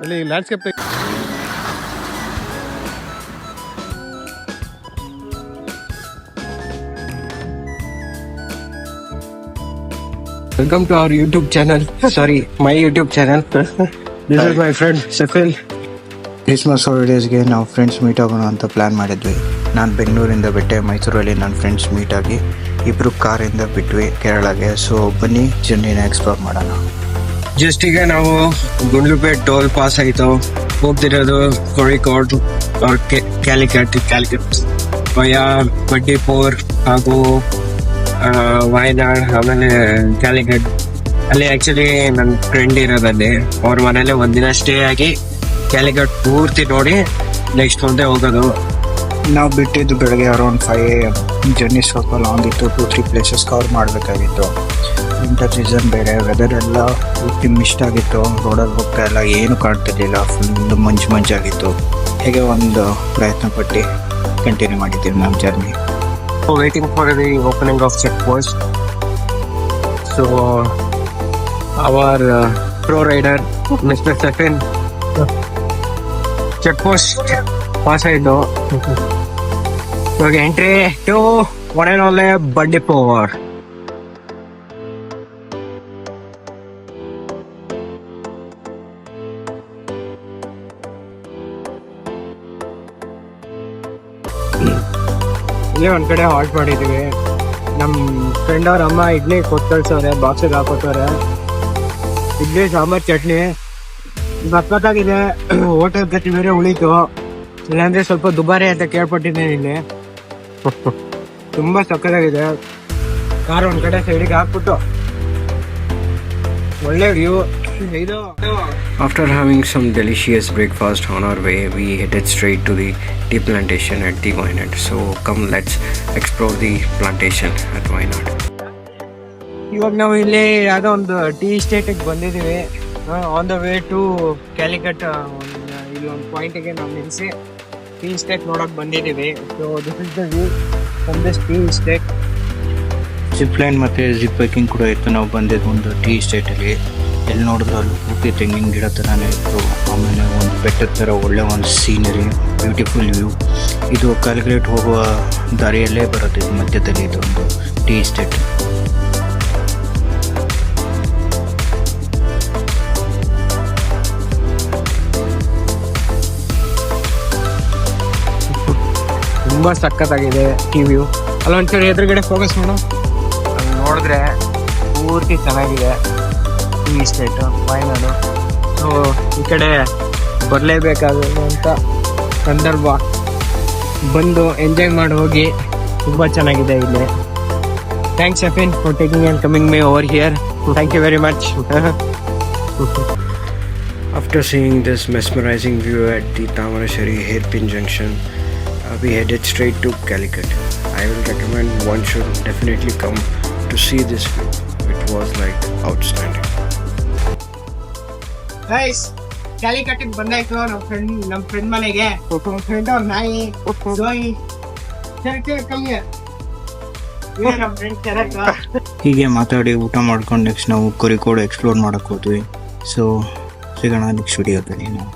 ಅಲ್ಲಿ landscape Welcome to our YouTube channel. Sorry, my YouTube channel. This is my friend Safil. Christmas ಹಾಲಿಡೇಸ್ಗೆ ನಾವು friends meet ಆಗೋಣ ಅಂತ plan ಮಾಡಿದ್ವಿ. ನಾನು ಬೆಂಗಳೂರಿಂದ ಬಿಟ್ಟೆ, ಮೈಸೂರಲ್ಲಿ ನನ್ನ ಫ್ರೆಂಡ್ಸ್ ಮೀಟ್ ಆಗಿ ಇಬ್ಬರು ಕಾರಿಂದ ಬಿಟ್ವಿ ಕೇರಳಗೆ. ಸೊ ಬನ್ನಿ ಜರ್ನಿನ ಎಕ್ಸ್ಪ್ಲೋರ್ ಮಾಡೋಣ. ಜಸ್ಟ್ ಈಗ ನಾವು ಗುಂಡ್ಲುಪೇಟ್ ಟೋಲ್ ಪಾಸ್ ಆಯಿತು. ಹೋಗ್ತಿರೋದು ಕೋಳಿಕೋಡ್ और ಕ್ಯಾಲಿಕಟ್ ವಯಾ ಬಂಡೀಪುರ್ ಹಾಗೂ ವಾಯನಾಡ್, ಆಮೇಲೆ ಕ್ಯಾಲಿಕಟ್. ಅಲ್ಲಿ ಆ್ಯಕ್ಚುಲಿ ನನ್ನ ಫ್ರೆಂಡ್ ಇರೋದಲ್ಲಿ ಅವ್ರ ಮನೇಲಿ ಒಂದಿನ ಸ್ಟೇ ಆಗಿ ಕ್ಯಾಲಿಕಟ್ ಪೂರ್ತಿ ನೋಡಿ ನೆಕ್ಸ್ಟ್ ಮುಂದೆ ಹೋಗೋದು. ನಾವು ಬಿಟ್ಟಿದ್ದು ಬೆಳಗ್ಗೆ ಅರೌಂಡ್ 5 AM. ಜರ್ನಿ ಸ್ವಲ್ಪ ಲಾಂಗ್ ಇತ್ತು. 2-3 ಪ್ಲೇಸಸ್ ಕವರ್ ಮಾಡಬೇಕಾಗಿತ್ತು. ವಿಂಟರ್ ಸೀಸನ್ ಬೇರೆ, ವೆದರ್ ಎಲ್ಲ ಪೂರ್ತಿ ಮಿಸ್ಟ್ ಆಗಿತ್ತು. ರೋಡಲ್ಲಿ ಹೋಗ್ತಾ ಎಲ್ಲ ಏನು ಕಾಣ್ತಿರ್ಲಿಲ್ಲ, ಫುಲ್ ಮಂಜಾಗಿತ್ತು. ಹೇಗೆ ಒಂದು ಪ್ರಯತ್ನ ಪಟ್ಟು ಕಂಟಿನ್ಯೂ ಮಾಡಿದ್ದೀವಿ ನಮ್ಮ journey. Waiting for the opening of check post. So our pro rider Mr. Safin check post pass ಆಯಿತು. ಇವಾಗ entry to one and only Bandipur. ಇಲ್ಲೇ ಒಂದ್ ಕಡೆ ಹಾಲ್ಟ್ ಮಾಡಿದೀವಿ. ನಮ್ಮ ಫ್ರೆಂಡ್ ಅವ್ರ ಅಮ್ಮ ಇಡ್ಲಿ ಕೊಟ್ಟು ಕಳ್ಸವ್ರೆ, ಬಾಕ್ಸಿಗೆ ಹಾಕೋತವ್ರೆ. ಇಡ್ಲಿ ಸಾಂಬಾರ್ ಚಟ್ನಿ ಸಕ್ಕತ್ತಾಗಿದೆ. ಹೋಟೆಲ್ ಗತಿ ಬೇರೆ ಉಳಿತು, ಇಲ್ಲಾಂದ್ರೆ ಸ್ವಲ್ಪ ದುಬಾರಿ ಅಂತ ಕೇಳ್ಪಟ್ಟಿದ್ದೀನಿ. ಇಲ್ಲಿ ತುಂಬಾ ಸಕ್ಕತ್ತಾಗಿದೆ. ಕಾರ್ ಒಂದ್ ಕಡೆ ಸೈಡಿಗೆ ಹಾಕ್ಬಿಟ್ಟು ಒಳ್ಳೆ ವ್ಯೂ ಇದು. After having some delicious breakfast on our way, we headed straight to the tea plantation at the Wayanad. So come, let's explore the plantation at Wayanad. ಇವಾಗ ನಾವು ಇಲ್ಲಿ ಯಾವುದೋ ಒಂದು ಟೀ ಎಸ್ಟೇಟಿಗೆ ಬಂದಿದ್ದೀವಿ. On the way to Calicut ಇಲ್ಲಿ ಒಂದು ಪಾಯಿಂಟಿಗೆ ನಾವು ನಿಲ್ಲಿಸಿ ಟೀ ಎಸ್ಟೇಟ್ ನೋಡೋಕೆ ಬಂದಿದ್ದೀವಿ. So this is the view from this tea estate. Zip line ಮತ್ತು ಜಿಪ್ ಬೈಕಿಂಗ್ ಕೂಡ ಇತ್ತು. ನಾವು ಬಂದಿದ್ದು ಒಂದು ಟೀ ಎಸ್ಟೇಟಲ್ಲಿ. ಎಲ್ಲಿ ನೋಡಿದ್ರು ಅಲ್ಲಿ ಪೂರ್ತಿ ತೆಂಗಿನ ಗಿಡ ಥರನೇ ಇತ್ತು. ಆಮೇಲೆ ಒಂದು ಬೆಟ್ಟದ ಥರ ಒಳ್ಳೆ ಒಂದು ಸೀನರಿ, ಬ್ಯೂಟಿಫುಲ್ ವ್ಯೂ. ಇದು ಕ್ಯಾಲ್ಕುಲೇಟ್ ಹೋಗುವ ದಾರಿಯಲ್ಲೇ ಬರುತ್ತೆ. ಇದು ಮಧ್ಯದಲ್ಲಿ ಇದು ಒಂದು ಟೀ ಎಸ್ಟೇಟ್. ತುಂಬ ಸಖತ್ತಾಗಿದೆ ಟೀ ವ್ಯೂ. ಅಲ್ಲೊಂದ್ಸರಿ ಎದುರುಗಡೆ ಫೋಕಸ್ ಮಾಡು, ಅಲ್ಲಿ ನೋಡಿದ್ರೆ ಪೂರ್ತಿ ಚೆನ್ನಾಗಿದೆ ಟೀ ಎಸ್ಟೇಟು ವಾಯನಾಡು. ಸೊ ಈ ಕಡೆ ಬರಲೇಬೇಕಾಗುವಂಥ ಸಂದರ್ಭ, ಬಂದು ಎಂಜಾಯ್ ಮಾಡಿ ಹೋಗಿ. ತುಂಬ ಚೆನ್ನಾಗಿದೆ ಇಲ್ಲಿ. Thanks Safin for taking and coming me over here. Thank you very much. After seeing this mesmerizing view at the Tamarasheri hairpin junction, we headed straight to Calicut. I will recommend one should definitely come to see this view. It was like outstanding. Guys, Calicut ಗೆ ಬಂದಾಯ್ತು. ನಮ್ಮ friend ಮನೆಗೆ friend ಅವ್ರ ನಾಯಿ ಜೋಯಿ ಕಮ್ಮಿ. ನಮ್ಮ friend ಹೀಗೆ ಮಾತಾಡಿ ಊಟ ಮಾಡ್ಕೊಂಡು ನೆಕ್ಸ್ಟ್ ನಾವು ಕೋಳಿಕೋಡ್ ಎಕ್ಸ್ಪ್ಲೋರ್ ಮಾಡೋಕ್ಕೆ ಹೋದ್ವಿ. ಸೊ ಸಿಗೋಣ ನೆಕ್ಸ್ಟ್ ವಿಡಿಯೋದಲ್ಲಿ ನಾವು.